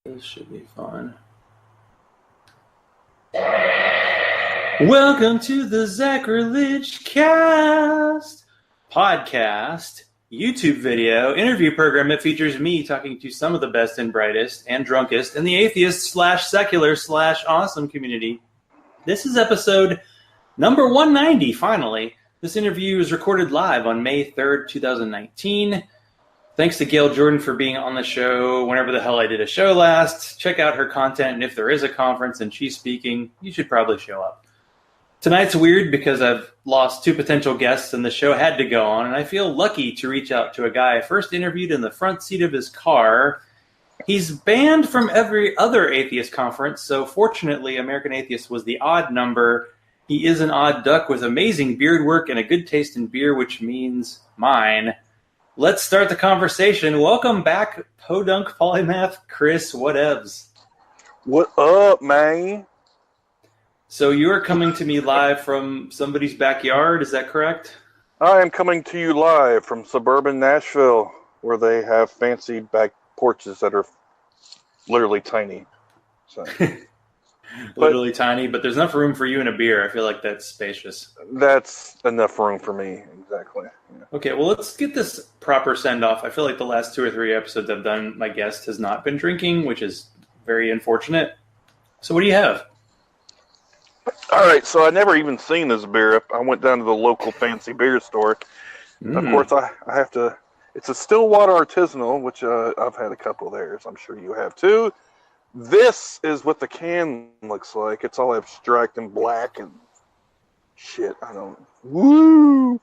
This should be fun. Welcome to the Zachrilege cast podcast, YouTube video, interview program that features me talking to some of the best and brightest and drunkest in the atheist / secular / awesome community. This is episode number 190, finally. This interview is recorded live on May 3rd, 2019. Thanks to Gail Jordan for being on the show whenever the hell I did a show last. Check out her content, and if there is a conference and she's speaking, you should probably show up. Tonight's weird because I've lost 2 potential guests and the show had to go on, and I feel lucky to reach out to a guy I first interviewed in the front seat of his car. He's banned from every other atheist conference, so fortunately American Atheist was the odd number. He is an odd duck with amazing beard work and a good taste in beer, which means mine. Let's start the conversation. Welcome back, Podunk Polymath, Chris Whatevs. What up, man? So you're coming to me live from somebody's backyard, is that correct? I am coming to you live from suburban Nashville, where they have fancy back porches that are literally tiny. So. Literally tiny, but there's enough room for you and a beer. I feel like that's spacious. That's enough room for me, exactly. Yeah. Okay, well, let's get this proper send-off. I feel like the last 2 or 3 episodes I've done, my guest has not been drinking, which is very unfortunate. So what do you have? All right, so I never even seen this beer. I went down to the local fancy beer store. Of course, I have to... It's a Stillwater Artisanal, which I've had a couple of theirs. I'm sure you have, too. This is what the can looks like. It's all abstract and black and shit. I don't... Woo!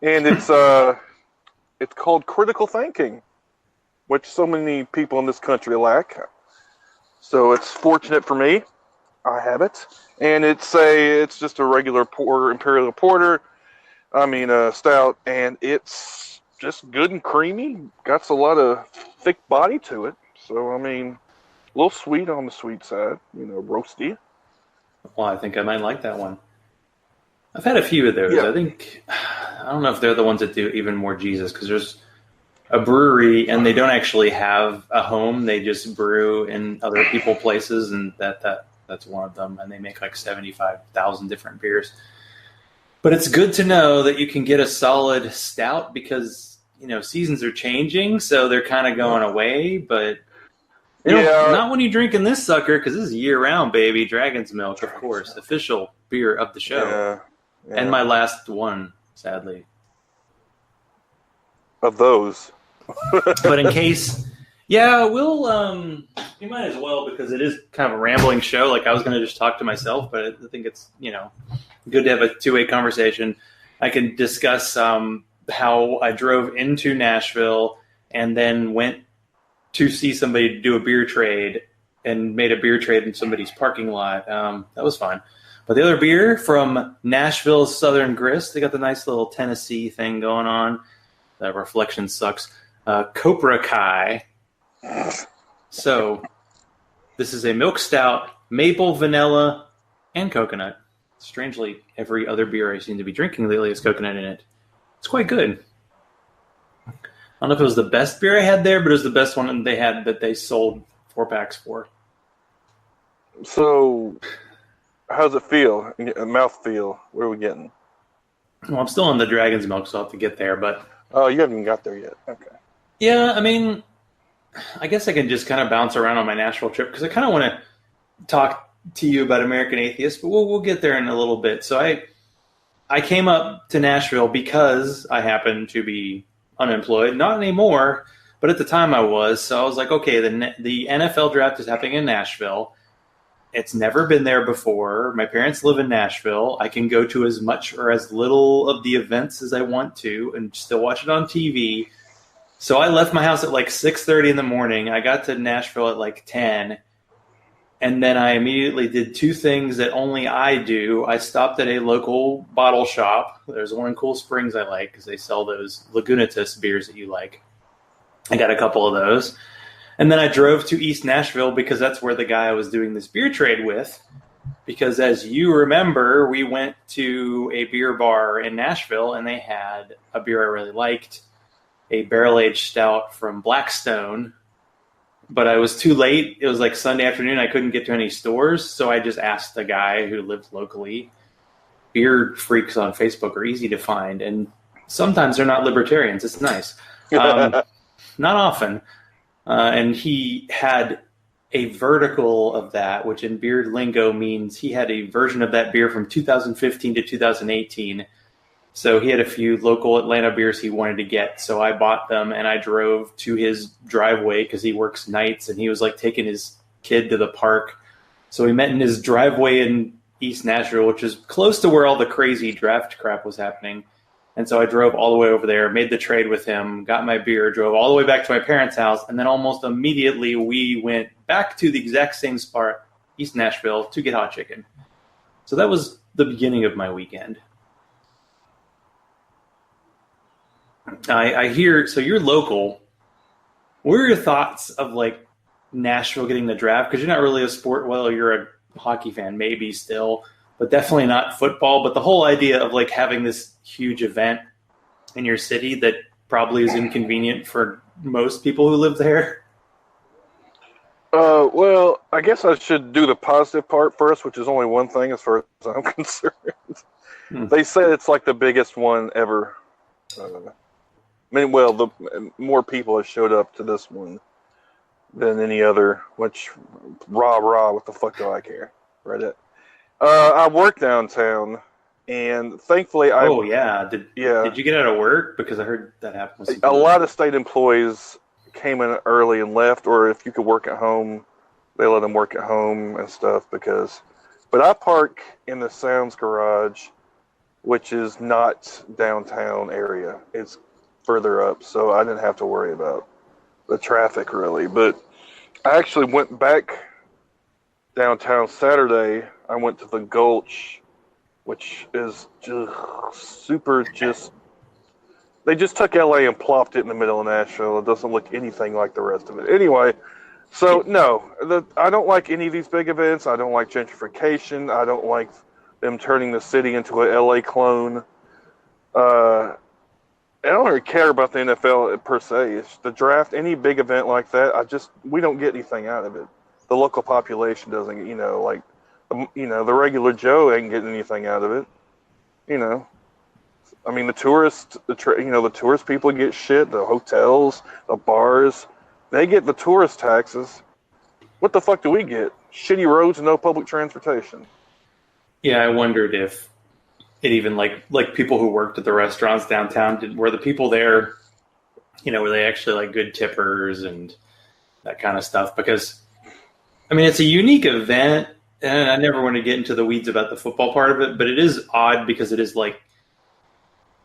And it's called Critical Thinking, which so many people in this country lack. So it's fortunate for me. I have it. And it's just a regular porter, imperial porter. Stout. And it's just good and creamy. Got a lot of thick body to it. So, a little sweet on the sweet side, roasty. Well, I think I might like that one. I've had a few of those. Yeah. I don't know if they're the ones that do even more Jesus, because there's a brewery and they don't actually have a home. They just brew in other people places, and that's one of them. And they make like 75,000 different beers. But it's good to know that you can get a solid stout because, seasons are changing, so they're kind of going away, but... Not when you're drinking this sucker, because this is year-round, baby. Dragon's Milk, of course. Official beer of the show. Yeah. And my last one, sadly. Of those. But in case... Yeah, we might as well, because it is kind of a rambling show. Like, I was going to just talk to myself, but I think it's, good to have a two-way conversation. I can discuss how I drove into Nashville and then went to see somebody do a beer trade and made a beer trade in somebody's parking lot. That was fun. But the other beer from Nashville's Southern Grist, they got the nice little Tennessee thing going on. That reflection sucks. Copra Kai. So this is a milk stout, maple, vanilla, and coconut. Strangely, every other beer I seem to be drinking lately has coconut in it. It's quite good. I don't know if it was the best beer I had there, but it was the best one they had that they sold 4-packs for. So, how's it feel? Mouth feel? What are we getting? Well, I'm still on the Dragon's Milk, so I'll have to get there. But oh, you haven't even got there yet. Okay. Yeah, I guess I can just kind of bounce around on my Nashville trip because I kind of want to talk to you about American Atheist, but we'll get there in a little bit. So I came up to Nashville because I happen to be unemployed, not anymore, but at the time I was. So I was like, okay, the NFL draft is happening in Nashville. It's never been there before. My parents live in Nashville. I can go to as much or as little of the events as I want to and still watch it on TV. So I left my house at like 6:30 in the morning. I got to Nashville at like 10. And then I immediately did 2 things that only I do. I stopped at a local bottle shop. There's one in Cool Springs I like because they sell those Lagunitas beers that you like. I got a couple of those. And then I drove to East Nashville because that's where the guy I was doing this beer trade with. Because as you remember, we went to a beer bar in Nashville and they had a beer I really liked, a barrel-aged stout from Blackstone. but I was too late. It was like Sunday afternoon. I couldn't get to any stores, so I just asked the guy who lived locally. Beer freaks on Facebook are easy to find, and sometimes they're not libertarians. It's nice. Not often. And he had a vertical of that, which in beer lingo means he had a version of that beer from 2015 to 2018. So he had a few local Atlanta beers he wanted to get. So I bought them and I drove to his driveway because he works nights and he was like taking his kid to the park. So we met in his driveway in East Nashville, which is close to where all the crazy draft crap was happening. And so I drove all the way over there, made the trade with him, got my beer, drove all the way back to my parents' house, and then almost immediately we went back to the exact same spot, East Nashville, to get hot chicken. So that was the beginning of my weekend. I hear, so you're local. What are your thoughts of like Nashville getting the draft? Because you're not really a sport, well, you're a hockey fan, maybe still, but definitely not football. But the whole idea of like having this huge event in your city that probably is inconvenient for most people who live there. Well, I guess I should do the positive part first, which is only one thing as far as I'm concerned. They say it's like the biggest one ever. The more people have showed up to this one than any other, which, rah, what the fuck do I care? Right? I work downtown, and thankfully Did you get out of work? Because I heard that happened. A lot of state employees came in early and left, or if you could work at home, they let them work at home and stuff. But I park in the Sounds Garage, which is not downtown area. It's further up, so I didn't have to worry about the traffic really. But I actually went back downtown Saturday. I went to the Gulch, which is they just took LA and plopped it in the middle of Nashville. It doesn't look anything like the rest of it. Anyway, so no, I don't like any of these big events. I don't like gentrification. I don't like them turning the city into a LA clone. I don't really care about the NFL per se. It's the draft, any big event like that. We don't get anything out of it. The local population doesn't, the regular Joe ain't getting anything out of it. I mean, the tourist people get shit. The hotels, the bars, they get the tourist taxes. What the fuck do we get? Shitty roads and no public transportation. Yeah, I wondered if it even like people who worked at the restaurants downtown, were the people there, were they actually like good tippers and that kind of stuff? Because, I mean, it's a unique event, and I never want to get into the weeds about the football part of it, but it is odd because it is like,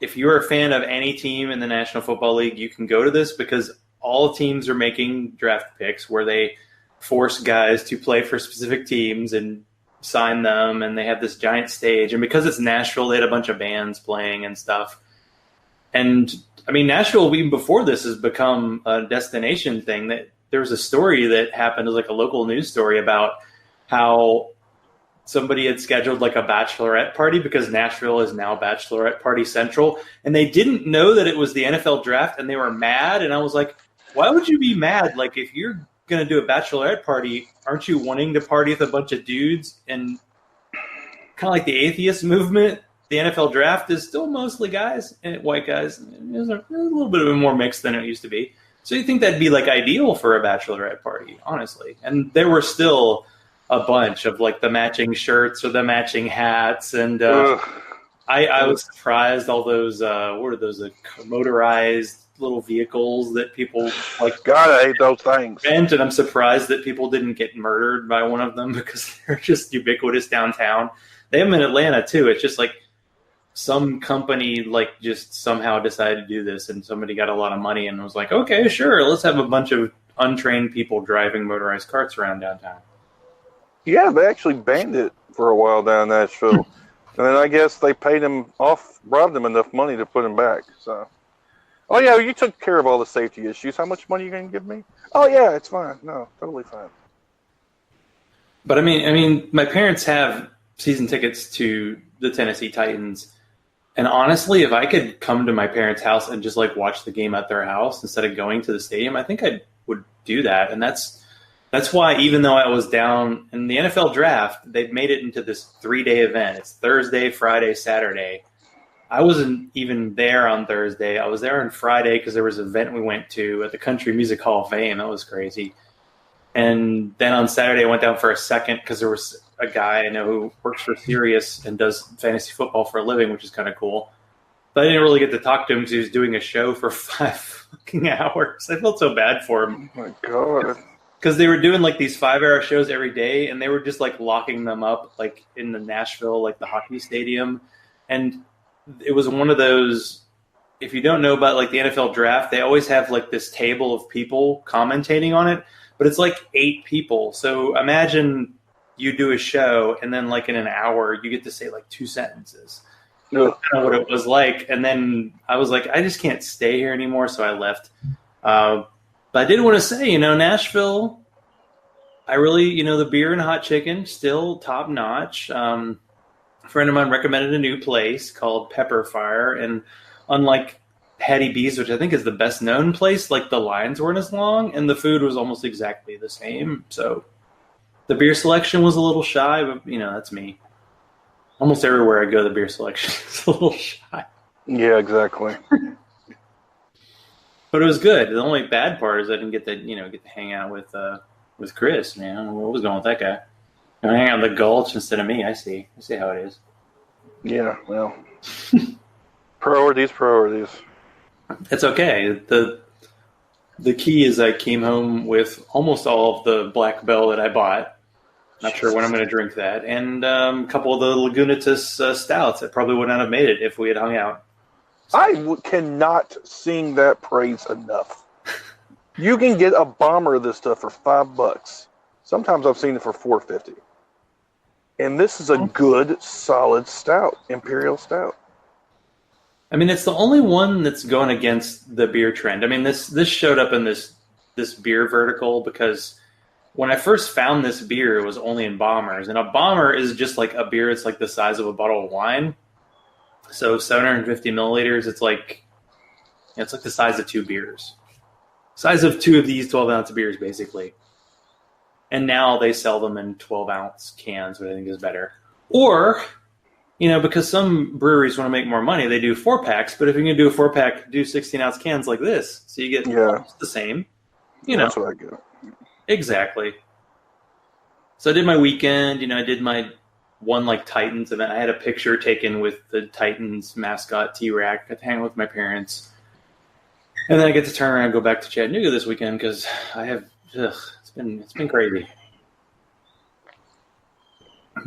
if you're a fan of any team in the National Football League, you can go to this because all teams are making draft picks where they force guys to play for specific teams and sign them, and they have this giant stage. And because it's Nashville, they had a bunch of bands playing and stuff. And I mean, Nashville, even before this, has become a destination thing. That there was a story that happened, it was like a local news story about how somebody had scheduled like a bachelorette party because Nashville is now bachelorette party central, and they didn't know that it was the NFL draft, and they were mad. And I was like, why would you be mad? Like, if you're going to do a bachelorette party, aren't you wanting to party with a bunch of dudes? And kind of like the atheist movement, the NFL draft is still mostly guys and white guys. There's a little bit of a more mix than it used to be. So you think that'd be like ideal for a bachelorette party, honestly. And there were still a bunch of like the matching shirts or the matching hats. And I was surprised all those, what are those, motorized little vehicles that people like. God, I hate those things. And I'm surprised that people didn't get murdered by one of them because they're just ubiquitous downtown. They have them in Atlanta too. It's just like some company like just somehow decided to do this, and somebody got a lot of money and was like, okay, sure, let's have a bunch of untrained people driving motorized carts around downtown. Yeah, they actually banned it for a while down in Nashville. And then I guess they paid them off, robbed them enough money to put them back. So, oh yeah, you took care of all the safety issues. How much money are you going to give me? Oh yeah, it's fine. No, totally fine. But I mean, my parents have season tickets to the Tennessee Titans. And honestly, if I could come to my parents' house and just like watch the game at their house instead of going to the stadium, I think I'd would do that. And that's why, even though I was down in the NFL draft, they've made it into this 3-day event. It's Thursday, Friday, Saturday. I wasn't even there on Thursday. I was there on Friday because there was an event we went to at the Country Music Hall of Fame. That was crazy. And then on Saturday, I went down for a second because there was a guy I know who works for Sirius and does fantasy football for a living, which is kind of cool. But I didn't really get to talk to him because he was doing a show for 5 fucking hours. I felt so bad for him. Oh, my God. Because they were doing like these 5-hour shows every day, and they were just like locking them up like in the Nashville, like the hockey stadium. And it was one of those, if you don't know about like the NFL draft, they always have like this table of people commentating on it, but it's like 8 people. So imagine you do a show and then like in an hour you get to say like 2 sentences. That's kind of what it was like. And then I was like, I just can't stay here anymore, so I left. But I did want to say, Nashville, I really, the beer and hot chicken, still top notch. A friend of mine recommended a new place called Pepper Fire, and unlike Hattie B's, which I think is the best known place, like the lines weren't as long, and the food was almost exactly the same. So the beer selection was a little shy, but that's me. Almost everywhere I go, the beer selection is a little shy. Yeah, exactly. But it was good. The only bad part is I didn't get to hang out with Chris, man. What was going with that guy? Hang out in the Gulch instead of me. I see how it is. Yeah, well, priorities. It's okay. The key is I came home with almost all of the Black Bell that I bought. Not sure when I'm going to drink that. And a couple of the Lagunitas stouts that probably would not have made it if we had hung out. I cannot sing that praise enough. You can get a bomber of this stuff for $5. Sometimes I've seen it for $4.50. And this is a good, solid stout, imperial stout. I mean, it's the only one that's going against the beer trend. I mean, this showed up in this beer vertical because when I first found this beer, it was only in bombers. And a bomber is just like a beer. It's like the size of a bottle of wine. So 750 milliliters, it's like the size of 2 beers. Size of 2 of these 12-ounce beers, basically. And now they sell them in 12-ounce cans, which I think is better. Or, because some breweries want to make more money, they do 4-packs. But if you're going to do a 4-pack, do 16-ounce cans like this. So you get the same. That's what I get. Exactly. So I did my weekend. I did my one like Titans event. I had a picture taken with the Titans mascot T-Rack. Got to hang out with my parents. And then I get to turn around and go back to Chattanooga this weekend because I have it's been crazy.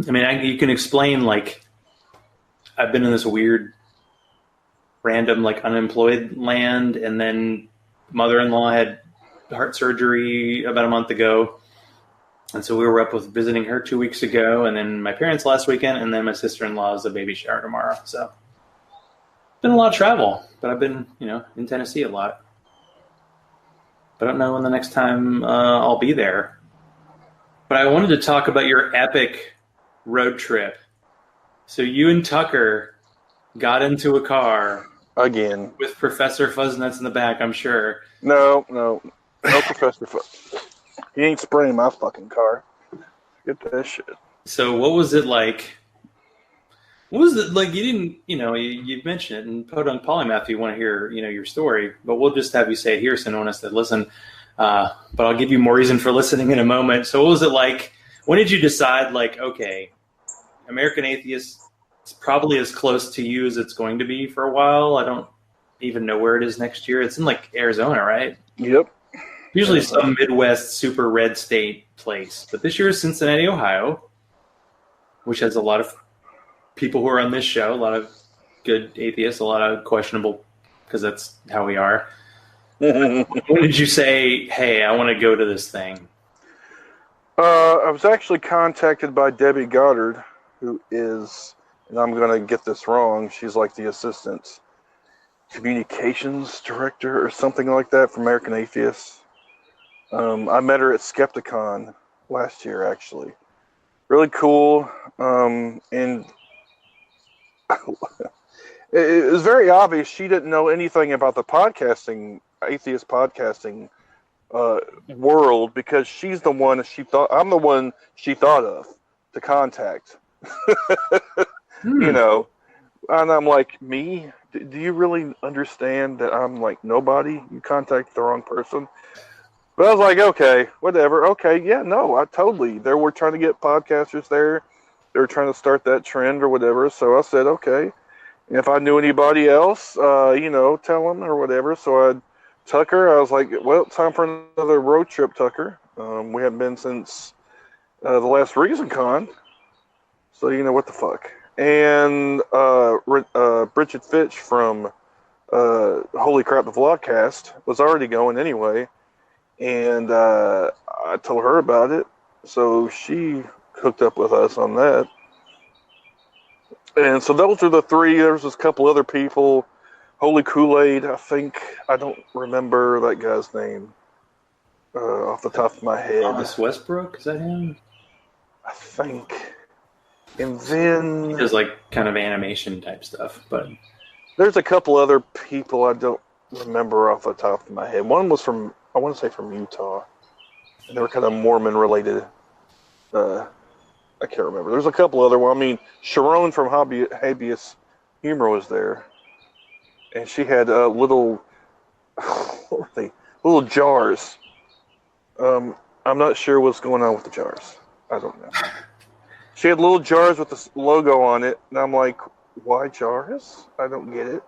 I mean, you can explain like I've been in this weird, random like unemployed land, and then mother-in-law had heart surgery about a month ago, and so we were up with visiting her 2 weeks ago, and then my parents last weekend, and then my sister-in-law is a baby shower tomorrow. So been a lot of travel, but I've been in Tennessee a lot. I don't know when the next time I'll be there. But I wanted to talk about your epic road trip. So you and Tucker got into a car. Again. With Professor Fuzznuts in the back, I'm sure. No Professor Fuzz. He ain't spraying my fucking car. Get that shit. So what was it like? What was it like? You didn't, you mentioned it in Podunk Polymath if you want to hear, your story, but we'll just have you say it here so no one has to listen. But I'll give you more reason for listening in a moment. So what was it like? When did you decide, like, okay, American Atheist is probably as close to you as it's going to be for a while. I don't even know where it is next year. It's in, like, Arizona, right? Yep. Usually some Midwest super red state place. But this year is Cincinnati, Ohio, which has a lot of people who are on this show, a lot of good atheists, a lot of questionable, because that's how we are. When did you say, hey, I want to go to this thing? I was actually contacted by Debbie Goddard, who is, and I'm going to get this wrong, she's like the assistant communications director or something like that for American Atheist. I met her at Skepticon last year, actually. Really cool. And it was very obvious she didn't know anything about the podcasting, atheist podcasting world because she's the one I'm the one she thought of to contact. You know, and I'm like, me? Do you really understand that I'm like nobody? You contacted the wrong person. But I was like, okay, whatever. Okay, yeah, no, I totally. They were trying to get podcasters there. They were trying to start that trend or whatever. So I said, okay. And if I knew anybody else, you know, tell them or whatever. So I, Tucker, I was like, well, time for another road trip, Tucker. We haven't been since the last ReasonCon. So you know what the fuck. And Bridget Fitch from Holy Crap, the Vlogcast was already going anyway. And I told her about it. So she hooked up with us on that. And so those are the three. There's a couple other people. Holy Kool-Aid, I think. I don't remember that guy's name off the top of my head. Thomas Westbrook, is that him? I think. And then... He does like kind of animation type stuff, but... There's a couple other people I don't remember off the top of my head. One was from, I want to say from Utah. And they were kind of Mormon related. I can't remember. There's a couple other ones. I mean, Sharon from Habeas Humor was there. And she had little, what were they? Little jars. I'm not sure what's going on with the jars. I don't know. She had little jars with the logo on it. And I'm like, why jars? I don't get it.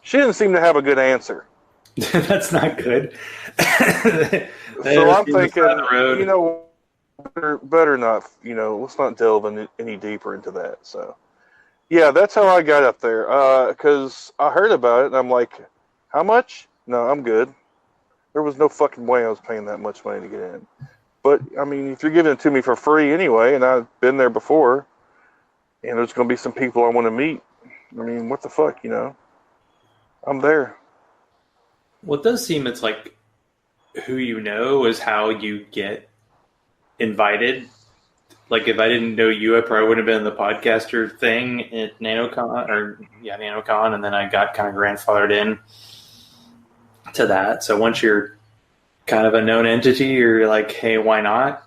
She didn't seem to have a good answer. That's not good. So I'm thinking, you know, better not, you know, let's not delve any deeper into that. So, yeah, that's how I got up there. Because I heard about it, and I'm like, how much? No, I'm good. There was no fucking way I was paying that much money to get in. But, I mean, if you're giving it to me for free anyway, and I've been there before, and there's going to be some people I want to meet, I mean, what the fuck, you know? I'm there. Well, it does seem it's like who you know is how you get invited. Like, if I didn't know you, I probably wouldn't have been in the podcaster thing at NanoCon, and then I got kind of grandfathered in to that. So once you're kind of a known entity, you're like, hey, why not?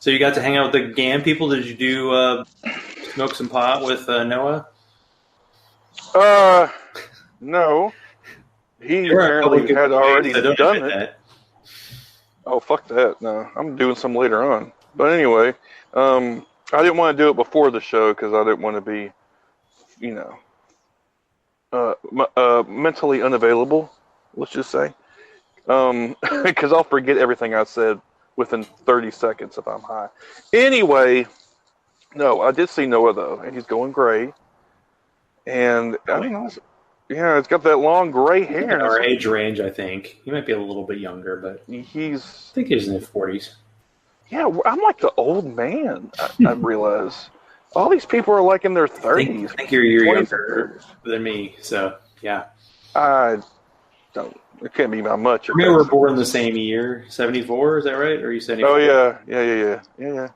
So you got to hang out with the GAM people. Did you do smoke some pot with Noah? No. He apparently had already done it. Oh, fuck that. No, I'm doing some later on. But anyway, I didn't want to do it before the show because I didn't want to be, you know, mentally unavailable, let's just say. Because I'll forget everything I said within 30 seconds if I'm high. Anyway, no, I did see Noah, though, and he's going gray. And I don't know. Yeah, it's got that long gray hair. Our age range, I think. He might be a little bit younger, but I think he's in his 40s. Yeah, I'm like the old man, I realize. All these people are like in their 30s. I think you're younger than me, so yeah. I don't. It can't be by much. We were born the same year, 74, is that right? Or are you 74? Oh, yeah.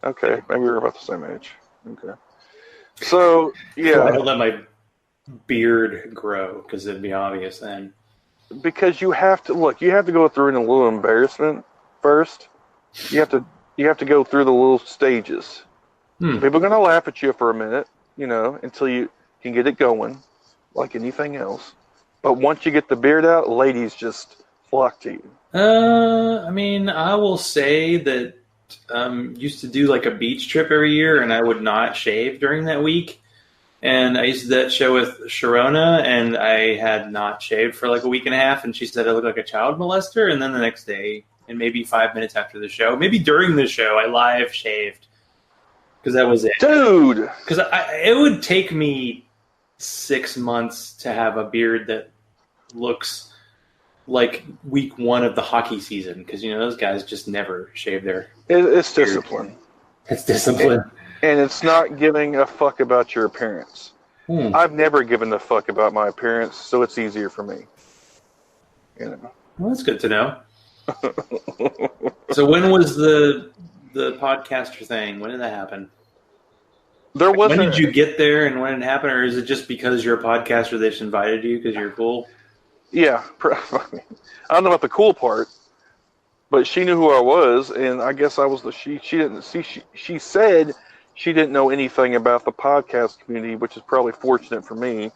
Okay, maybe we're about the same age. Okay. So, yeah. I don't let my beard grow because it'd be obvious then. Because you have to go through a little embarrassment first. You have to go through the little stages. People are gonna laugh at you for a minute, you know, until you can get it going, like anything else. But once you get the beard out, ladies just flock to you. I mean, I will say that used to do like a beach trip every year, and I would not shave during that week. And I used to do that show with Sharona, and I had not shaved for like a week and a half, and she said I looked like a child molester. And then the next day, and maybe 5 minutes after the show, maybe during the show, I live shaved because that was it, dude. Because it would take me 6 months to have a beard that looks like week one of the hockey season, because you know those guys just never shave their. It's discipline. It's discipline. And it's not giving a fuck about your appearance. I've never given a fuck about my appearance, so it's easier for me. You know. Well, that's good to know. So when was the podcaster thing? When did that happen? When did you get there, and when it happened, or is it just because you're a podcaster they just invited you because you're cool? Yeah. I don't know about the cool part, but she knew who I was, and I guess I was the she. She didn't see. She said she didn't know anything about the podcast community, which is probably fortunate for me.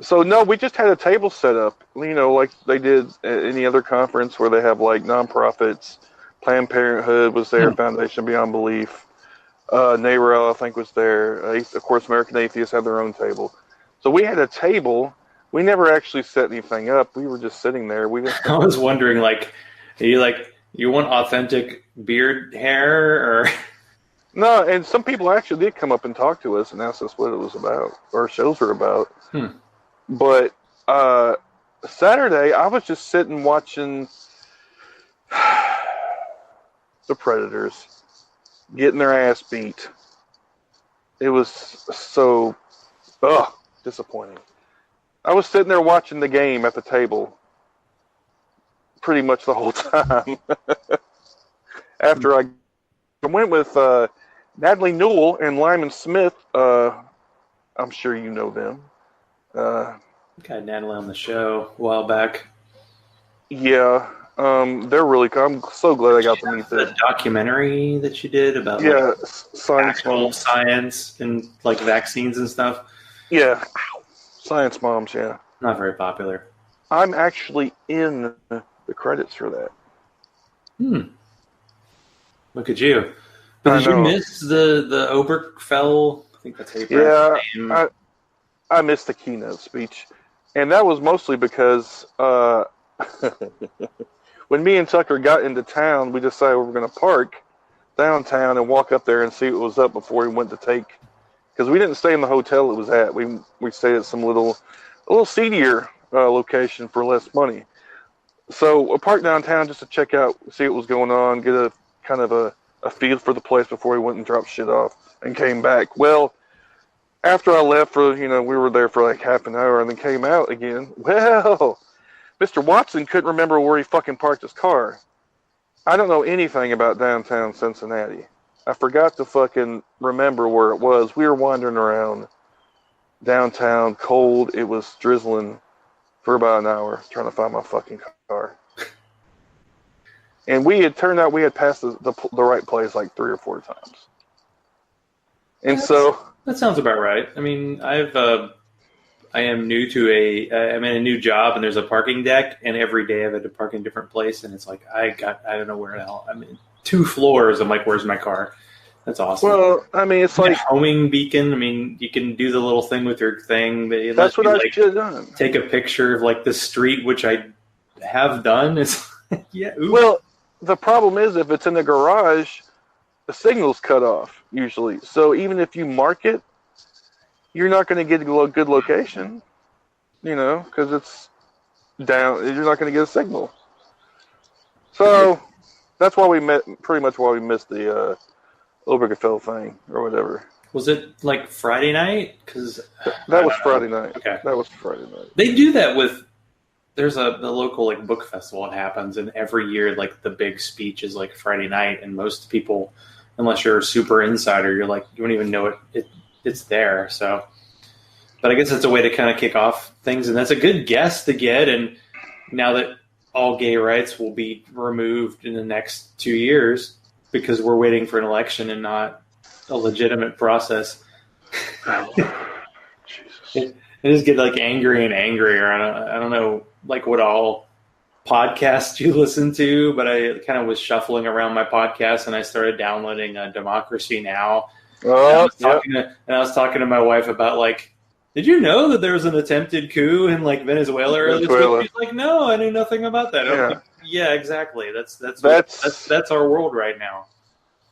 So no, we just had a table set up, like they did at any other conference where they have like nonprofits. Planned Parenthood was there, Foundation Beyond Belief, NARAL I think was there. Of course, American Atheist had their own table. So we had a table. We never actually set anything up. We were just sitting there. I was wondering, you want authentic beard hair or? No, and some people actually did come up and talk to us and ask us what it was about, or shows were about. But Saturday, I was just sitting watching the Predators getting their ass beat. It was so disappointing. I was sitting there watching the game at the table pretty much the whole time. After I went with Natalie Newell and Lyman Smith, I'm sure you know them. Got Natalie on the show a while back. Yeah, they're really cool. I'm so glad I got to meet them. The documentary that she did about science and like vaccines and stuff. Yeah, Science Moms. Yeah, not very popular. I'm actually in the credits for that. Look at you. But did you miss the Obergefell? I think that's how you pronounce his name. I missed the keynote speech. And that was mostly because when me and Tucker got into town, we decided we were going to park downtown and walk up there and see what was up before we went to take. Because we didn't stay in the hotel it was at. We stayed at some a little seedier location for less money. So we parked downtown just to check out, see what was going on, get a kind of a feel for the place before we went and dropped shit off and came back. Well, after I left we were there for like half an hour and then came out again. Well, Mr. Watson couldn't remember where he fucking parked his car. I don't know anything about downtown Cincinnati. I forgot to fucking remember where it was. We were wandering around downtown, cold. It was drizzling for about an hour trying to find my fucking car. And turned out we had passed the right place like 3 or 4 times. And that sounds about right. I mean, I am new to I'm in a new job and there's a parking deck and every day I've had to park in a different place and it's like, I don't know where the hell I'm in 2 floors. I'm like, where's my car? That's awesome. Well, I mean, it's like homing beacon. I mean, you can do the little thing with your thing. That's what I should have done. Take a picture of like the street, which I have done. It's yeah. Oops. Well, the problem is if it's in the garage, the signal's cut off usually. So even if you mark it, you're not going to get a good location, because it's down. You're not going to get a signal. So that's why pretty much why we missed the Obergefell thing or whatever. Was it like Friday night? Because that was Friday night. Okay, that was Friday night. They do that with. There's the local like book festival. It happens, and every year like the big speech is like Friday night, and most people, unless you're a super insider, you're like you don't even know it's there. So, but I guess it's a way to kind of kick off things, and that's a good guess to get. And now that all gay rights will be removed in the next 2 years because we're waiting for an election and not a legitimate process. Jesus. I just get like angry and angrier. I don't know like what all podcasts you listen to, but I kind of was shuffling around my podcast and I started downloading Democracy Now. Oh, and I was talking to my wife about like, did you know that there was an attempted coup in like Venezuela earlier this week? She's like, no, I knew nothing about that. Yeah, like, yeah, exactly. That's our world right now.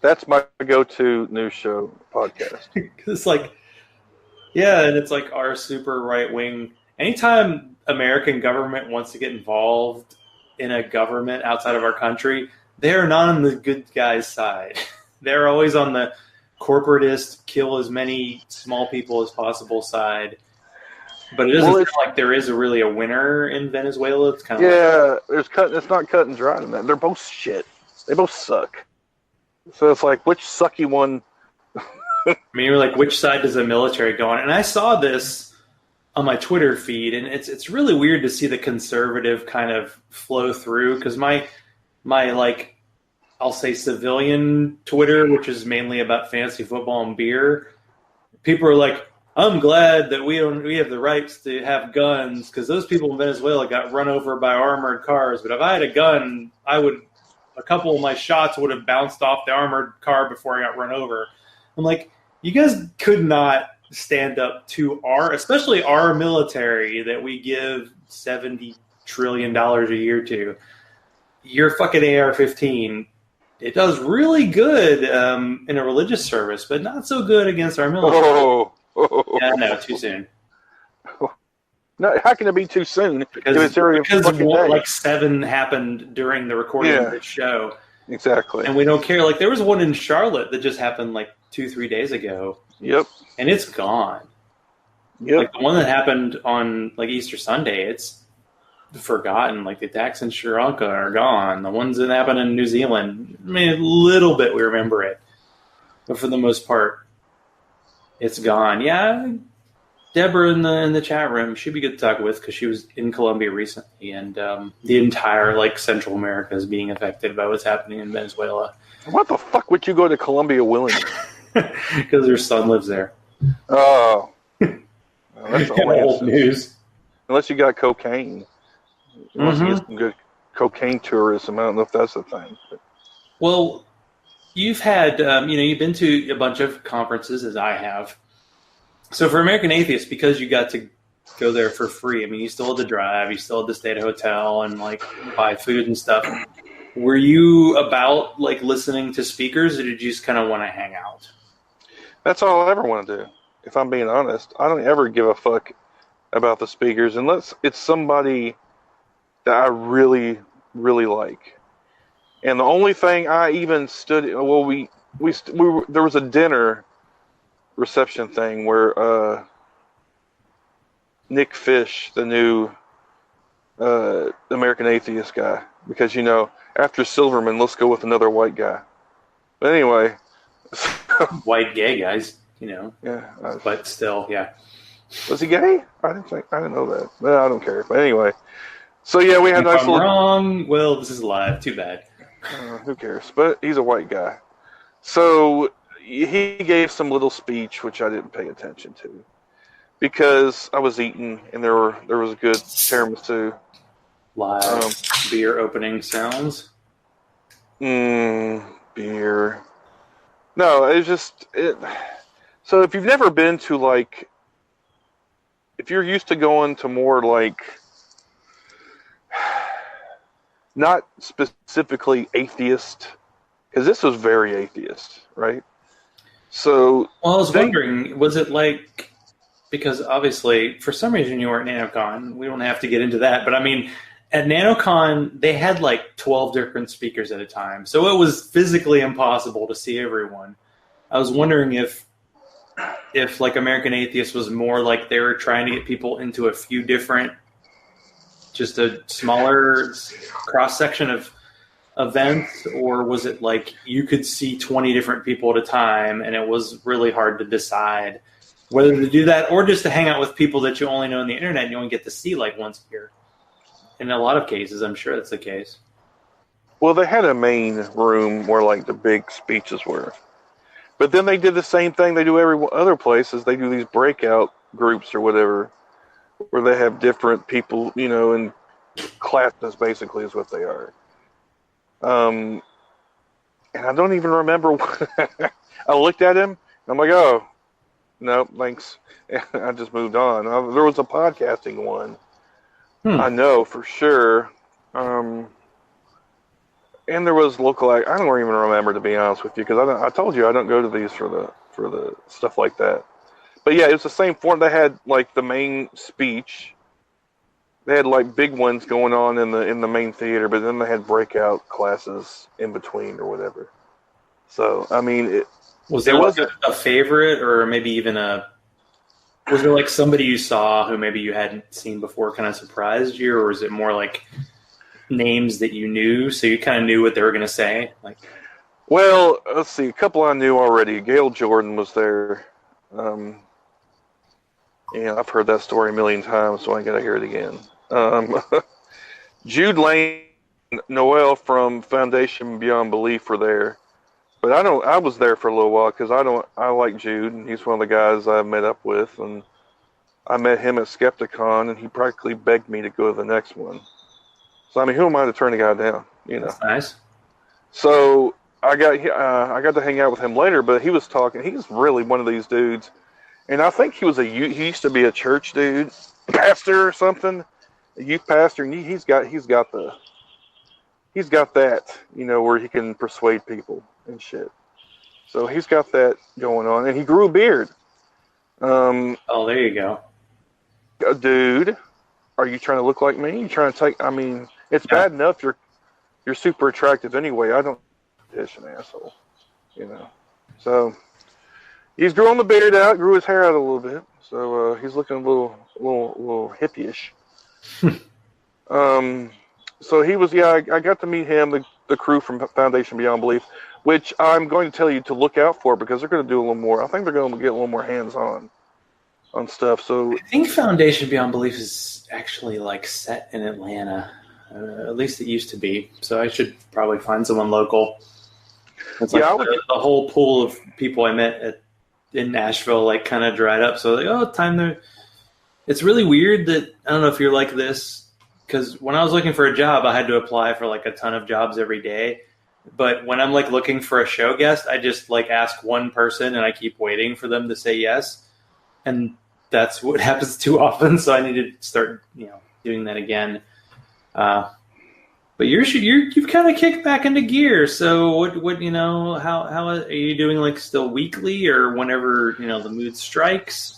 That's my go-to news show podcast. It's like, yeah, and it's like our super right wing. Anytime American government wants to get involved in a government outside of our country, they're not on the good guys' side. They're always on the corporatist, kill as many small people as possible side. But it doesn't feel like there is really a winner in Venezuela. It's kind of it's not cut and dry in that. They're both shit. They both suck. So it's like, which sucky one? I mean, you're like, which side does the military go on? And I saw this on my Twitter feed, and it's really weird to see the conservative kind of flow through, because my like, I'll say civilian Twitter, which is mainly about fantasy football and beer, people are like, I'm glad that we have the rights to have guns, because those people in Venezuela got run over by armored cars. But if I had a gun, a couple of my shots would have bounced off the armored car before I got run over. I'm like, you guys could not stand up to especially our military that we give $70 trillion a year to. Your fucking AR-15, it does really good in a religious service, but not so good against our military. Yeah, no, too soon. No, how can it be too soon? Because like 7 happened during the recording of this show. Exactly. And we don't care. Like, there was one in Charlotte that just happened like 2-3 days ago. Yep. And it's gone. Yep. Like, the one that happened on like Easter Sunday, it's forgotten. Like, the attacks in Sri Lanka are gone. The ones that happened in New Zealand, I mean, a little bit we remember it. But for the most part, it's gone. Yeah, Deborah in the chat room, she'd be good to talk with, because she was in Colombia recently, and the entire like Central America is being affected by what's happening in Venezuela. What the fuck would you go to Colombia willingly? Because her son lives there. Oh, well, that's old news. Unless you got cocaine, unless you get some good cocaine tourism. I don't know if that's a thing. But. Well. You've had, you've been to a bunch of conferences, as I have. So for American Atheist, because you got to go there for free, I mean, you still had to drive, you still had to stay at a hotel and like buy food and stuff. Were you about like listening to speakers, or did you just kind of want to hang out? That's all I ever want to do. If I'm being honest, I don't ever give a fuck about the speakers unless it's somebody that I really, really like. And the only thing I even there was a dinner reception thing where Nick Fish, the new American Atheist guy, because after Silverman, let's go with another white guy. But anyway, white gay guys, Yeah, but still, yeah. Was he gay? I didn't know that. No, I don't care. But anyway, so yeah, we had if I'm wrong. Well, this is live. Too bad. Who cares? But he's a white guy. So he gave some little speech, which I didn't pay attention to because I was eating, and there was a good tiramisu. Live beer opening sounds. Beer. No, it's just it. So if you've never been to if you're used to going to more not specifically atheist, because this was very atheist, right? So, well, I was wondering, was it because obviously, for some reason, you were at NanoCon. We don't have to get into that, but I mean, at NanoCon, they had 12 different speakers at a time, so it was physically impossible to see everyone. I was wondering if American Atheist was more like they were trying to get people into a few different, just a smaller cross-section of events, or was it you could see 20 different people at a time and it was really hard to decide whether to do that or just to hang out with people that you only know on the internet and you only get to see once a year? In a lot of cases, I'm sure that's the case. Well, they had a main room where the big speeches were. But then they did the same thing they do every other place, is they do these breakout groups or whatever, where they have different people, in classes, basically, is what they are. And I don't even remember what I looked at him, and I'm like, oh, no, thanks. And I just moved on. There was a podcasting one. I know for sure. And there was local. I don't even remember, to be honest with you, because I told you I don't go to these for the stuff like that. But yeah, it was the same form. They had the main speech. They had big ones going on in the main theater, but then they had breakout classes in between or whatever. So I mean, was there a favorite, or maybe even was there somebody you saw who maybe you hadn't seen before kind of surprised you, or was it more names that you knew, so you kind of knew what they were going to say? Well, let's see. A couple I knew already. Gail Jordan was there. Yeah, I've heard that story a million times, so I got to hear it again. Jude Lane, Noel from Foundation Beyond Belief were there, but I was there for a little while because I like Jude, and he's one of the guys I met up with, and I met him at Skepticon, and he practically begged me to go to the next one. So I mean, who am I to turn the guy down? That's nice. So I got to hang out with him later, but he was talking. He's really one of these dudes. And I think he used to be a church dude, pastor or something, a youth pastor, and he's got that, where he can persuade people and shit. So he's got that going on, and he grew a beard. Oh, there you go. Dude, are you trying to look like me? You trying to take? I mean, it's bad enough you're super attractive anyway. I don't dish an asshole, So. He's growing the beard out, grew his hair out a little bit, so he's looking a little hippie-ish. So he was, I got to meet him, the crew from Foundation Beyond Belief, which I'm going to tell you to look out for because they're going to do a little more. I think they're going to get a little more hands-on on stuff. So I think Foundation Beyond Belief is actually like set in Atlanta, at least it used to be. So I should probably find someone local. It's like the whole pool of people I met in Nashville like kind of dried up. So time to. It's really weird that I don't know if you're like this because when I was looking for a job, I had to apply for like a ton of jobs every day. But when I'm like looking for a show guest, I just like ask one person and I keep waiting for them to say yes, and that's what happens too often. So I need to start doing that again. But you've kind of kicked back into gear. So what how are you doing? Like still weekly or whenever the mood strikes?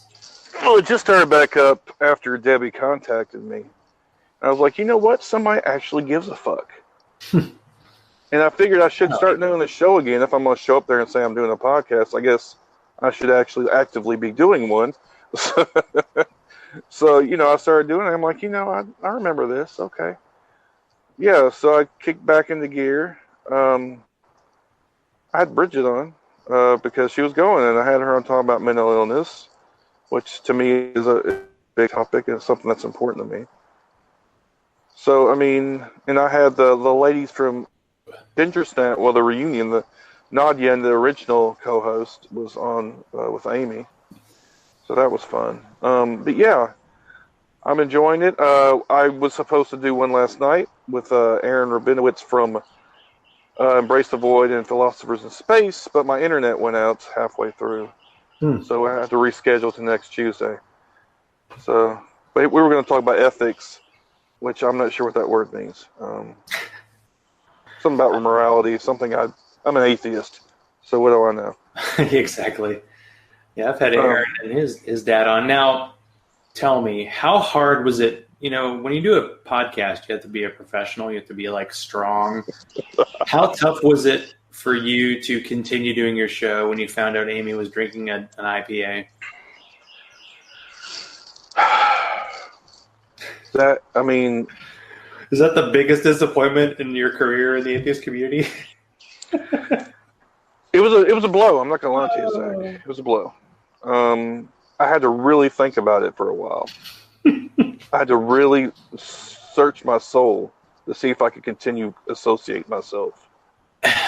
Well, it just started back up after Debbie contacted me. I was like, you know what? Somebody actually gives a fuck. And I figured I should start doing the show again. If I'm going to show up there and say I'm doing a podcast, I guess I should actually actively be doing one. So I started doing it. I'm like, I remember this. Okay. Yeah, so I kicked back into gear. I had Bridget on because she was going, and I had her on talking about mental illness, which to me is a big topic and something that's important to me. So, I mean, and I had the ladies from Dingersnap, well, the reunion, the Nadia and the original co-host was on with Amy. So that was fun. But yeah, I'm enjoying it. I was supposed to do one last night with Aaron Rabinowitz from Embrace the Void and Philosophers in Space, but my internet went out halfway through. So I had to reschedule to next Tuesday. So, but we were going to talk about ethics, which I'm not sure what that word means. Something about morality, I'm an atheist, so what do I know? Exactly. Yeah, I've had Aaron and his dad on. Now, tell me, how hard was it? When you do a podcast, you have to be a professional. You have to be like strong. How tough was it for you to continue doing your show when you found out Amy was drinking an IPA? Is that the biggest disappointment in your career in the atheist community? It was a blow. I'm not gonna lie to you, Zach. It was a blow. I had to really think about it for a while. I had to really search my soul to see if I could continue associate myself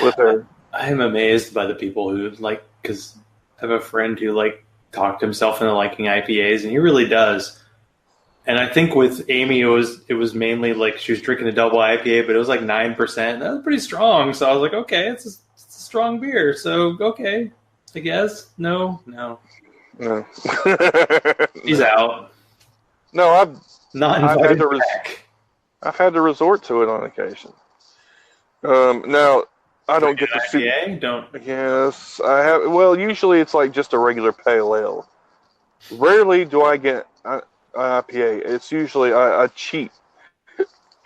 with her. I'm amazed by the people who because I have a friend who talked himself into liking IPAs, and he really does. And I think with Amy, it was mainly she was drinking a double IPA, but it was 9%. That was pretty strong. So I was like, okay, it's a strong beer. So okay, I guess no. He's out. No, I've had to resort to it on occasion. Now I don't get the IPA. Don't. Yes, I have. Well, usually it's just a regular pale ale. Rarely do I get IPA. It's usually I cheat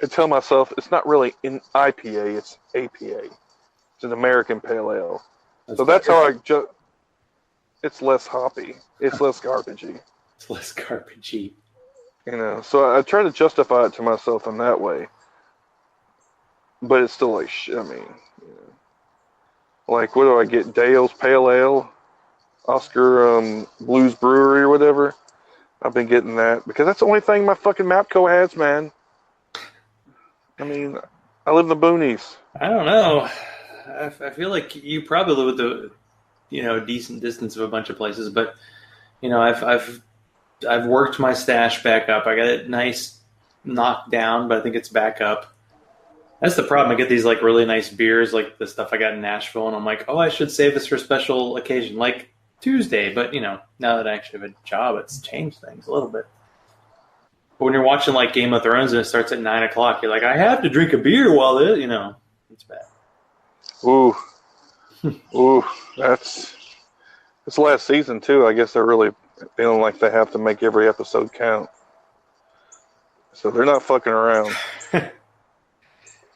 and tell myself it's not really an IPA. It's APA. It's an American pale ale. That's how it's less hoppy. It's less garbagey. It's less garbagey. So I try to justify it to myself in that way. But it's still what do I get? Dale's Pale Ale, Oscar Blues Brewery or whatever. I've been getting that because that's the only thing my fucking Mapco has, man. I mean, I live in the boonies. I don't know. I feel like you probably live with the, decent distance of a bunch of places, but I've worked my stash back up. I got it nice knocked down, but I think it's back up. That's the problem. I get these like really nice beers, like the stuff I got in Nashville, and I'm like, oh, I should save this for a special occasion, like Tuesday. But now that I actually have a job, it's changed things a little bit. But when you're watching like Game of Thrones and it starts at 9:00, you're like, I have to drink a beer while it's bad. Ooh, ooh, it's last season too. I guess they're really feeling like they have to make every episode count, so they're not fucking around.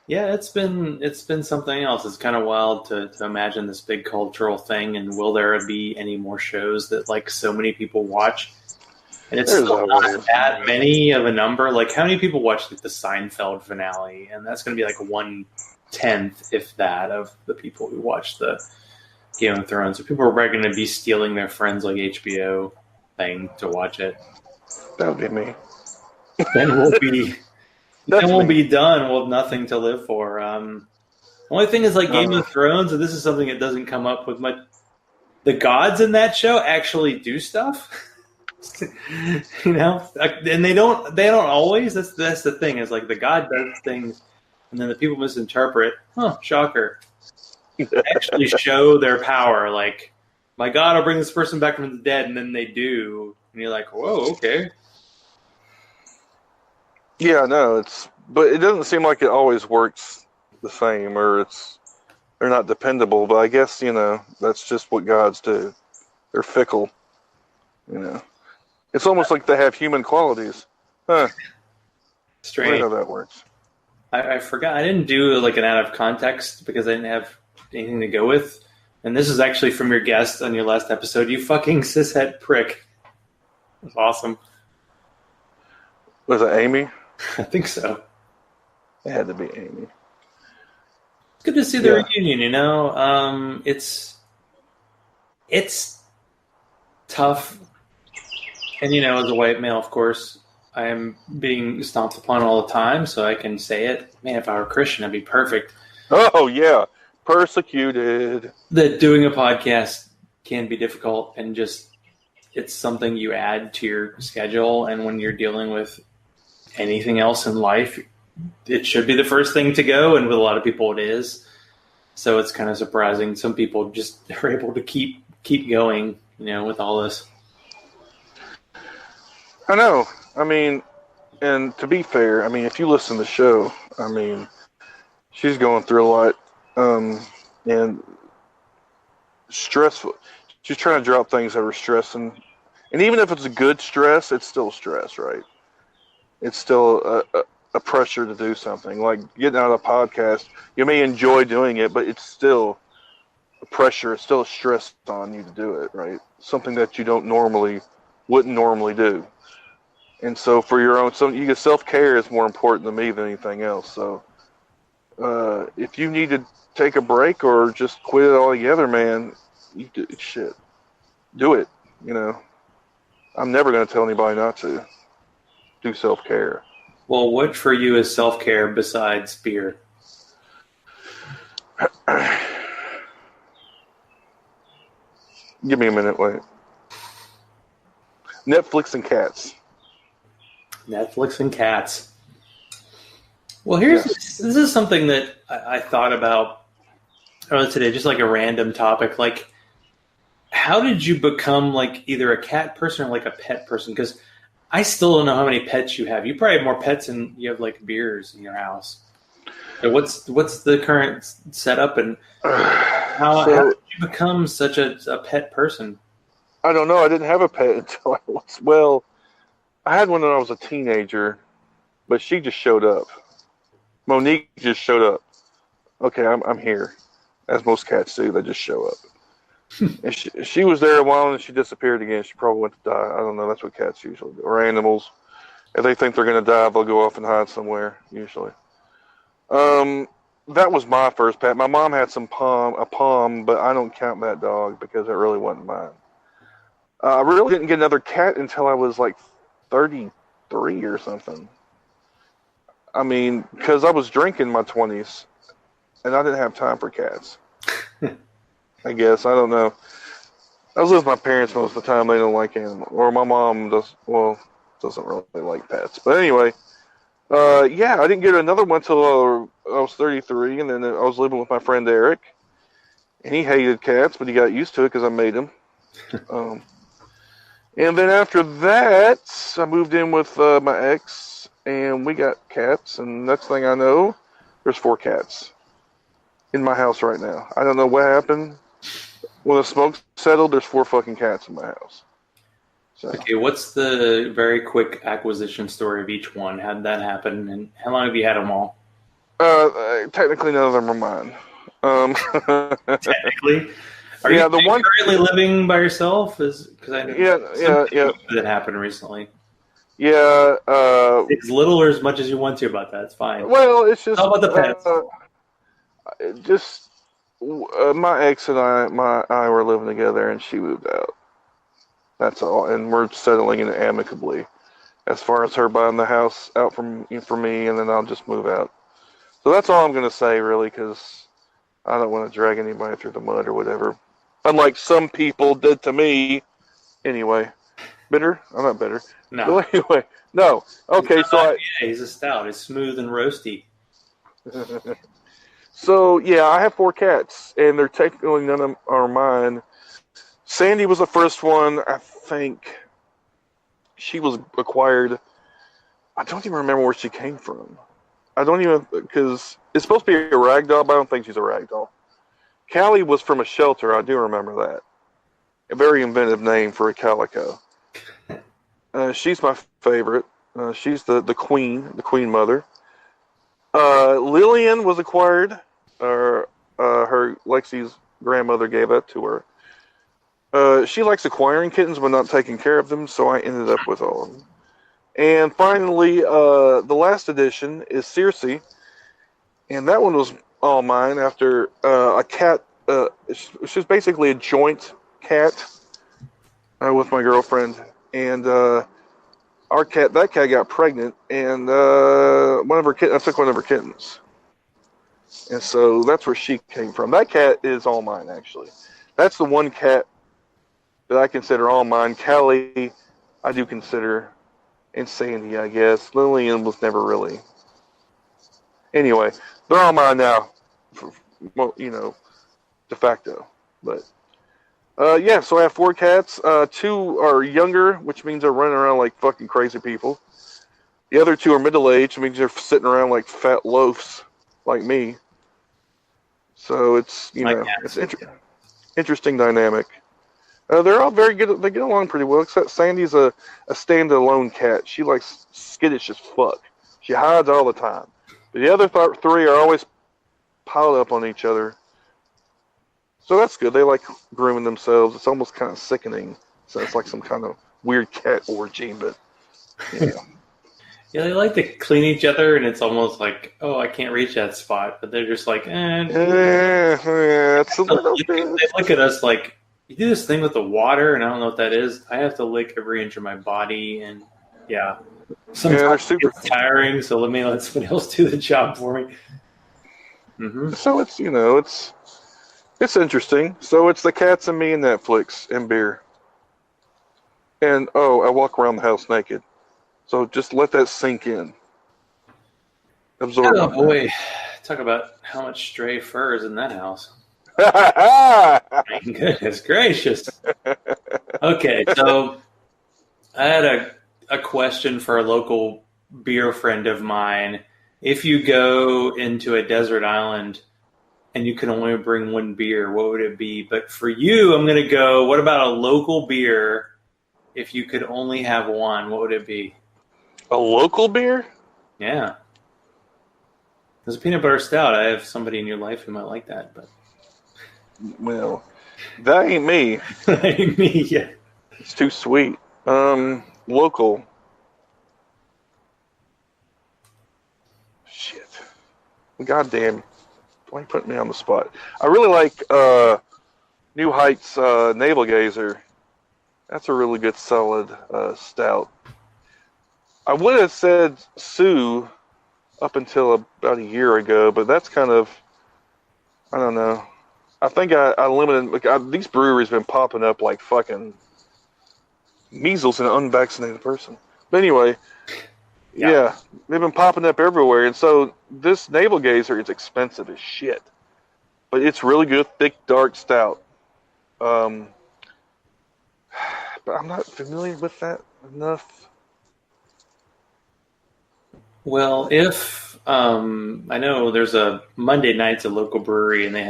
Yeah, it's been something else. It's kind of wild to imagine this big cultural thing, and will there be any more shows that like so many people watch? And it's still not that many of a number. Like, how many people watch like the Seinfeld finale? And that's going to be like 1/10, if that, of the people who watch the Game of Thrones. So people are probably going to be stealing their friends' like HBO thing to watch it. That would be me. Then we'll be done. We'll have nothing to live for. Only thing is like Game of Thrones, and this is something that doesn't come up with much. The gods in that show actually do stuff. And they don't always. That's the thing, is like the god does things and then the people misinterpret. Shocker. They actually show their power, like, my god, I'll bring this person back from the dead, and then they do, and you're like, whoa, okay. Yeah, no, but it doesn't seem like it always works the same, or they're not dependable, but I guess, that's just what gods do. They're fickle, It's almost like they have human qualities. Huh. Strange. I don't know how that works. I forgot. I didn't do like an out of context because I didn't have anything to go with. And this is actually from your guest on your last episode. You fucking cishet prick. That's awesome. Was it Amy? I think so. It had to be Amy. It's good to see the reunion, It's tough. And, as a white male, of course, I am being stomped upon all the time, so I can say it. Man, if I were Christian, that'd be perfect. Oh, yeah. Persecuted. That doing a podcast can be difficult, and just it's something you add to your schedule. And when you're dealing with anything else in life, it should be the first thing to go, and with a lot of people it is. So it's kind of surprising. Some people just are able to keep going, with all this. I know. I mean, and to be fair, I mean, if you listen to the show, I mean, she's going through a lot, and stressful. She's trying to drop things that are stressing. And even if it's a good stress, it's still stress, right? It's still a pressure to do something. Like getting out of a podcast, you may enjoy doing it, but it's still a pressure. It's still a stress on you to do it, right? Something that you wouldn't normally do. And so for your own, self-care is more important to me than anything else. So if you need to take a break or just quit it altogether, man, do it. I'm never going to tell anybody not to do self-care. Well, what for you is self-care besides beer? Give me a minute, wait. Netflix and cats. Netflix and cats. Well, this is something that I thought about today, just like a random topic. Like, how did you become like either a cat person or like a pet person? Because I still don't know how many pets you have. You probably have more pets than you have like beers in your house. So what's the current setup, and how did you become such a pet person? I don't know. I didn't have a pet until I had one when I was a teenager, but she just showed up. Monique just showed up. Okay, I'm here, as most cats do. They just show up. And she was there a while and she disappeared again. She probably went to die. I don't know. That's what cats usually do. Or animals. If they think they're going to die, they'll go off and hide somewhere, usually. That was my first pet. My mom had a Pom, but I don't count that dog because it really wasn't mine. I really didn't get another cat until I was like 33 or something. I mean, because I was drinking in my 20s, and I didn't have time for cats. I guess. I don't know. I was with my parents most of the time. They don't like animals. Or my mom doesn't really like pets. But anyway, yeah, I didn't get another one until I was 33, and then I was living with my friend Eric. And he hated cats, but he got used to it because I made him. And then after that, I moved in with my ex, and we got cats. And next thing I know, there's 4 cats in my house right now. I don't know what happened. When the smoke settled, there's 4 fucking cats in my house. So. Okay, what's the very quick acquisition story of each one? How did that happen, and how long have you had them all? Technically, none of them are mine. Technically, are you currently living by yourself? Because I know that happened recently. Yeah, as little or as much as you want to about that. It's fine. Well, it's just how about the pets? My ex and I were living together, and she moved out. That's all, and we're settling in amicably. As far as her buying the house out for me, and then I'll just move out. So that's all I'm going to say, really, because I don't want to drag anybody through the mud or whatever. Unlike some people did to me. Anyway, bitter? I'm not bitter. No. So anyway, no. Okay, so he's a stout. It's smooth and roasty. So yeah, I have 4 cats, and they're technically none of them are mine. Sandy was the first one. I think she was acquired. I don't even remember where she came from. Because it's supposed to be a rag doll, but I don't think she's a rag doll. Callie was from a shelter. I do remember that. A very inventive name for a calico. She's my favorite. She's the queen mother. Lillian was acquired. Her Lexi's grandmother gave that to her. She likes acquiring kittens but not taking care of them, so I ended up with all of them. And finally, the last edition is Circe, and that one was all mine after a cat. She was basically a joint cat with my girlfriend, and that cat got pregnant, and I took one of her kittens. And so that's where she came from. That cat is all mine, actually. That's the one cat that I consider all mine. Callie, I do consider, and Sandy, I guess. Lillian was never really. Anyway, they're all mine now, de facto. But, yeah, so I have 4 cats. 2 are younger, which means they're running around like fucking crazy people. The other 2 are middle-aged, which means they're sitting around like fat loafs, like me. So it's, it's interesting dynamic. They're all very good. They get along pretty well, except Sandy's a stand-alone cat. She likes skittish as fuck. She hides all the time. But the other 3 are always piled up on each other. So that's good. They like grooming themselves. It's almost kind of sickening. So it's like some kind of weird cat orgy, but yeah. Yeah, they like to clean each other, and it's almost like, oh, I can't reach that spot. But they're just like, it's a little bit. They look at us like, you do this thing with the water, and I don't know what that is. I have to lick every inch of my body, and yeah. Sometimes it's tiring, so let somebody else do the job for me. Mm-hmm. So it's, it's interesting. So it's the cats and me and Netflix and beer. And, I walk around the house naked. So just let that sink in. Absorb it. Oh, boy. Talk about how much stray fur is in that house. My goodness gracious. Okay, so I had a question for a local beer friend of mine. If you go into a desert island and you can only bring one beer, what would it be? But for you, I'm going to go, what about a local beer? If you could only have one, what would it be? A local beer? Yeah. There's a peanut butter stout. I have somebody in your life who might like that, but well, that ain't me. That ain't me, yeah. It's too sweet. Local. Shit. Goddamn. Why are you putting me on the spot? I really like New Heights Navel Gazer. That's a really good solid stout. I would have said Sue up until about a year ago, but that's kind of, I don't know. I think I limited, these breweries been popping up like fucking measles in an unvaccinated person. But anyway, yeah, they've been popping up everywhere. And so this Navel Gazer is expensive as shit. But it's really good, thick, dark stout. But I'm not familiar with that enough. Well, if I know there's a Monday night's a local brewery, and they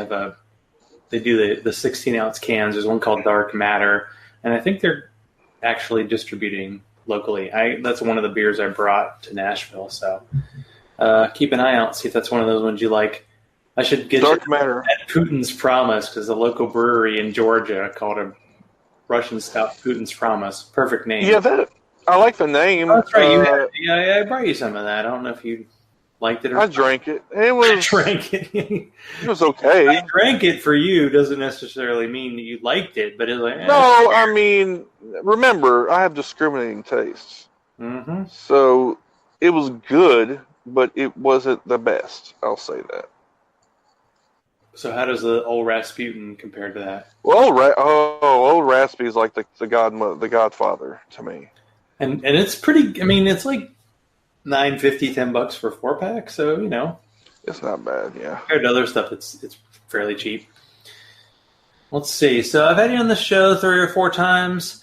do the 16-ounce cans. There's one called Dark Matter, and I think they're actually distributing locally. That's one of the beers I brought to Nashville. So keep an eye out, see if that's one of those ones you like. I should get Dark Matter at Putin's Promise, because the local brewery in Georgia called a Russian stout Putin's Promise. Perfect name. Yeah, I like the name. Oh, that's right. I brought you some of that. I don't know if you liked it or I drank it. I drank it. It was okay. I drank it for you doesn't necessarily mean that you liked it, but it's like... No, I mean, remember, I have discriminating tastes. Mm-hmm. So, it was good, but it wasn't the best. I'll say that. So how does the old Rasputin compare to that? Well, old Raspy is like the Godfather to me. And it's pretty... I mean, it's like $9.50, $10 for a 4-pack, so, you know. It's not bad, yeah. Compared to other stuff, it's fairly cheap. Let's see. So I've had you on the show 3 or 4 times.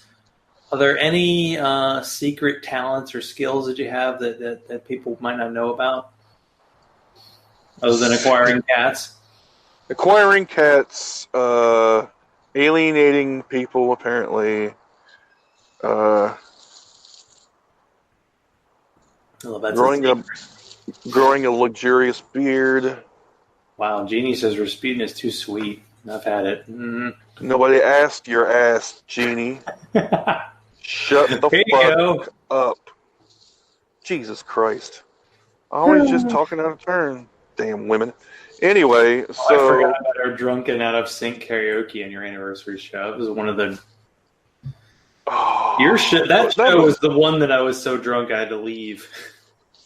Are there any secret talents or skills that you have that people might not know about? Other than acquiring cats? Acquiring cats, alienating people, apparently. Growing a luxurious beard. Wow, Jeannie says Rasputin is too sweet. I've had it. Mm. Nobody asked your ass, Jeannie. Shut the fuck up. Jesus Christ. Always just talking out of turn. Damn women. Anyway, so... I forgot about our drunken out of sync karaoke on your anniversary show. It was one of the... That show was the one that I was so drunk I had to leave.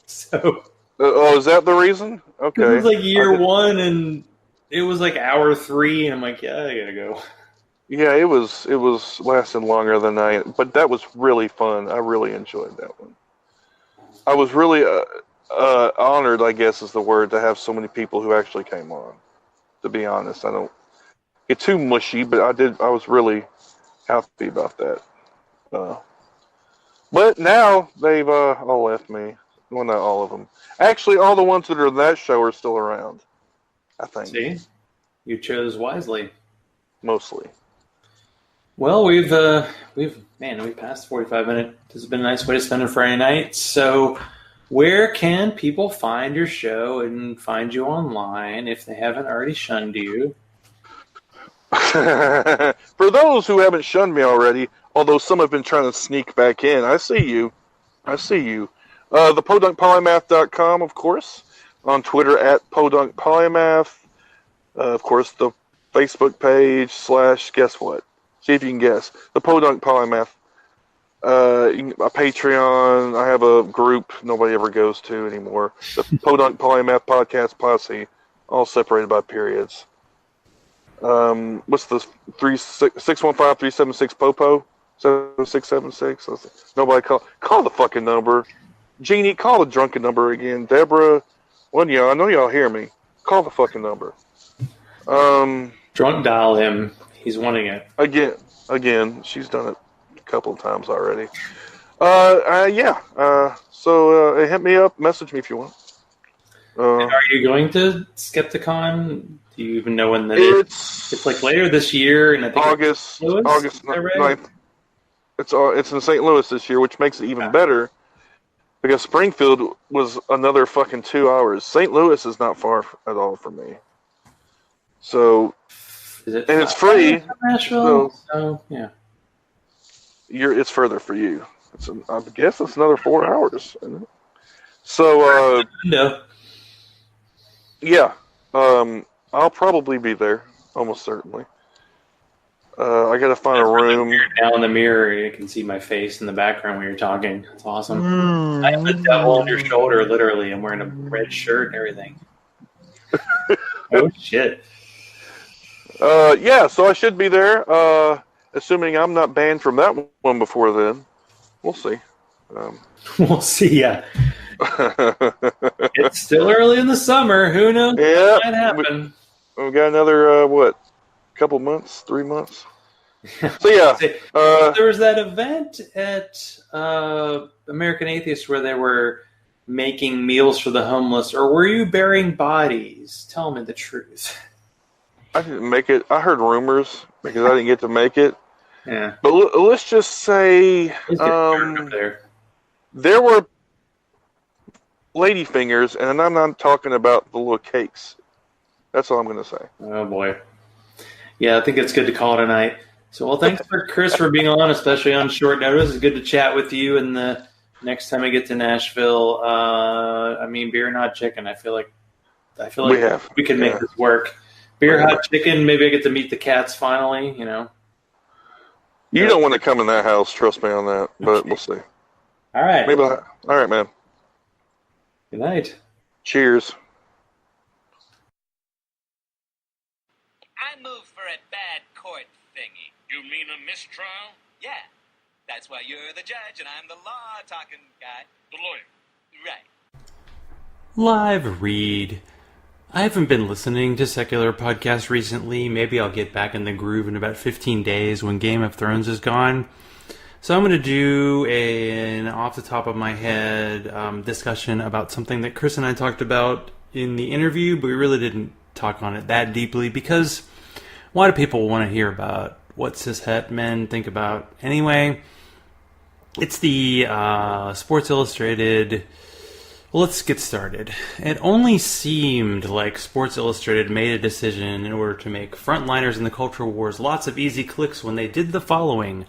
So... is that the reason? Okay. It was like year 1, and it was like hour 3, and I'm like, yeah, I gotta go. Yeah, it was lasting longer than but that was really fun. I really enjoyed that one. I was really honored, I guess is the word, to have so many people who actually came on. To be honest, I don't get too mushy, but I was really happy about that. But now they've all left me. Well, not all of them. Actually, all the ones that are in that show are still around, I think. See? You chose wisely. Mostly. Well, we've passed 45 minutes. This has been a nice way to spend a Friday night. So, where can people find your show and find you online if they haven't already shunned you? For those who haven't shunned me already, although some have been trying to sneak back in, I see you. The PodunkPolymath.com, of course. On Twitter at Podunk Polymath. Of course, the Facebook page / guess what? See if you can guess. The Podunk Polymath. A Patreon. I have a group nobody ever goes to anymore. The Podunk Polymath Podcast Posse. All separated by periods. What's the 615-376 Popo? 7676. Nobody call the fucking number. Jeannie, call the drunken number again. Deborah, one of y'all, I know y'all hear me. Call the fucking number. Drunk dial him. He's wanting it. Again. She's done it a couple of times already. Yeah. So hit me up. Message me if you want. And are you going to Skepticon? Do you even know when that is? It's like later this year, and I think August 9th. It's in St. Louis this year, which makes it even better because Springfield was another fucking 2 hours. St. Louis is not far at all from me. So, it's free. Nashville. So yeah, it's further for you. I guess it's another 4 hours. Isn't it? So, no. Yeah, I'll probably be there, almost certainly. I gotta find a room. Now in the mirror, you can see my face in the background when you're talking. It's awesome. I have the devil on your shoulder, literally. I'm wearing a red shirt and everything. Oh, shit. Yeah, so I should be there, assuming I'm not banned from that one before then. We'll see. We'll see, yeah. It's still early in the summer. Who knows Yeah, what might happen? We've got another, couple months, 3 months? So, yeah. There was that event at American Atheist where they were making meals for the homeless, or were you burying bodies? Tell me the truth. I didn't make it. I heard rumors because I didn't get to make it. Yeah. But let's just say there were lady fingers, and I'm not talking about the little cakes. That's all I'm going to say. Oh, boy. Yeah, I think it's good to call it a night. So, well, thanks for Chris for being on, especially on short notice. It's good to chat with you. And the next time I get to Nashville, beer, not chicken. I feel like we can make this work. Beer, hot chicken. Maybe I get to meet the cats finally. You know. You don't want to come in that house. Trust me on that. But we'll see. All right. All right, man. Good night. Cheers. I moved for a bad court thingy. You mean a mistrial? Yeah. That's why you're the judge and I'm the law-talking guy. The lawyer. Right. Live read. I haven't been listening to secular podcasts recently. Maybe I'll get back in the groove in about 15 days when Game of Thrones is gone. So I'm going to do an off the top of my head discussion about something that Chris and I talked about in the interview, but we really didn't talk on it that deeply because why do people want to hear about what cishet men think about anyway? It's the Sports Illustrated. Well, let's get started. It only seemed like Sports Illustrated made a decision in order to make frontliners in the culture wars lots of easy clicks when they did the following.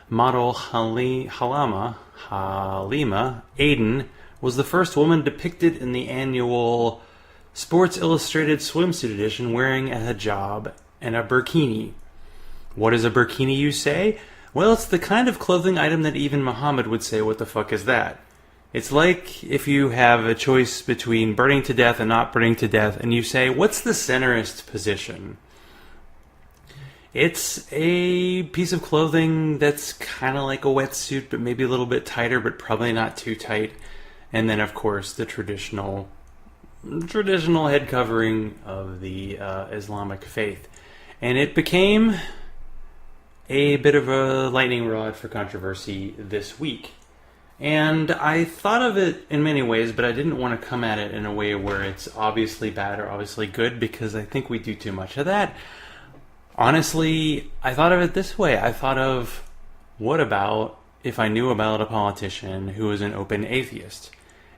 Model Halima Aden was the first woman depicted in the annual Sports Illustrated swimsuit edition wearing a hijab and a burkini. What is a burkini, you say? Well, it's the kind of clothing item that even Muhammad would say, what the fuck is that? It's like if you have a choice between burning to death and not burning to death, and you say, what's the centerist position? It's a piece of clothing that's kind of like a wetsuit, but maybe a little bit tighter, but probably not too tight. And then, of course, the traditional head covering of the Islamic faith. And it became a bit of a lightning rod for controversy this week. And I thought of it in many ways, but I didn't want to come at it in a way where it's obviously bad or obviously good, because I think we do too much of that. Honestly, I thought of it this way. I thought of, what about if I knew about a politician who was an open atheist?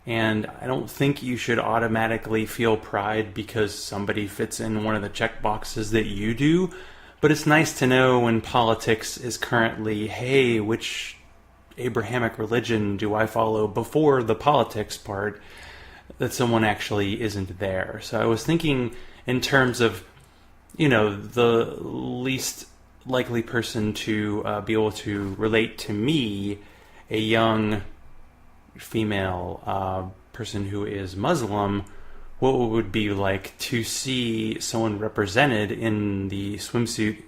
And I don't think you should automatically feel pride because somebody fits in one of the check boxes that you do. But it's nice to know when politics is currently, hey, which Abrahamic religion do I follow before the politics part, that someone actually isn't there. So I was thinking in terms of, the least likely person to be able to relate to me, a young female person who is Muslim, what it would be like to see someone represented in the swimsuit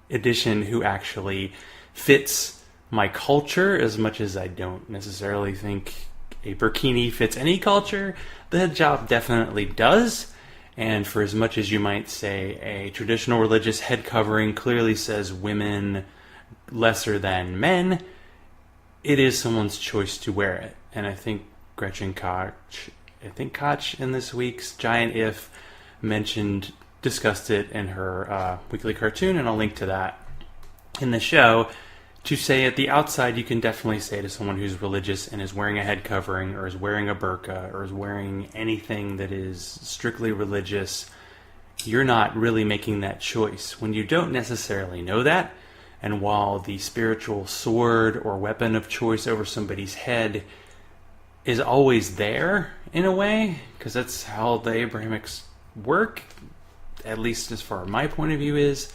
edition who actually fits my culture, as much as I don't necessarily think a burkini fits any culture. The hijab definitely does. And for as much as you might say a traditional religious head covering clearly says women lesser than men, it is someone's choice to wear it. And I think Gretchen Koch in this week's Giant If discussed it in her weekly cartoon, and I'll link to that in the show, to say at the outside you can definitely say to someone who's religious and is wearing a head covering or is wearing a burqa or is wearing anything that is strictly religious, you're not really making that choice when you don't necessarily know that. And while the spiritual sword or weapon of choice over somebody's head is always there in a way, because that's how the Abrahamics work, at least as far as my point of view is,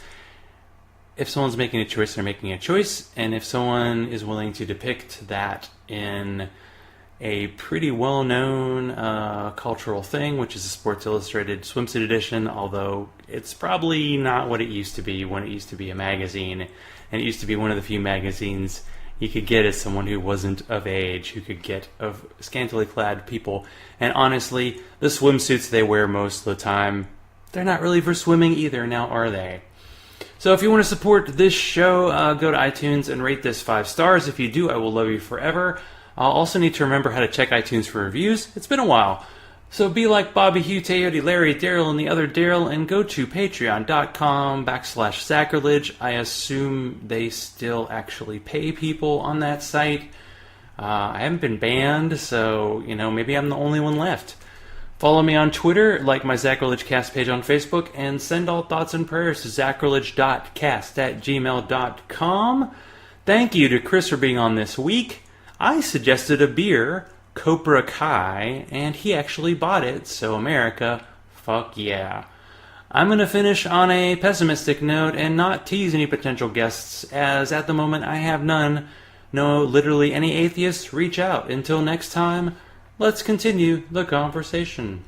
if someone's making a choice, they're making a choice. And if someone is willing to depict that in a pretty well-known cultural thing, which is a Sports Illustrated swimsuit edition, although it's probably not what it used to be when it used to be a magazine, and it used to be one of the few magazines you could get as someone who wasn't of age, who could get of scantily clad people. And honestly, the swimsuits they wear most of the time, they're not really for swimming either, now are they? So if you want to support this show, go to iTunes and rate this 5 stars. If you do, I will love you forever. I'll also need to remember how to check iTunes for reviews. It's been a while. So be like Bobby, Hugh, Teody, Larry, Daryl, and the other Daryl, and go to patreon.com/sacrilege. I assume they still actually pay people on that site. I haven't been banned, so, maybe I'm the only one left. Follow me on Twitter, like my Zachrilege Cast page on Facebook, and send all thoughts and prayers to zachrilege.cast@gmail.com. Thank you to Chris for being on this week. I suggested a beer, Cobra Kai, and he actually bought it, so America, fuck yeah. I'm going to finish on a pessimistic note and not tease any potential guests, as at the moment I have none. No, literally any atheists, reach out. Until next time, let's continue the conversation.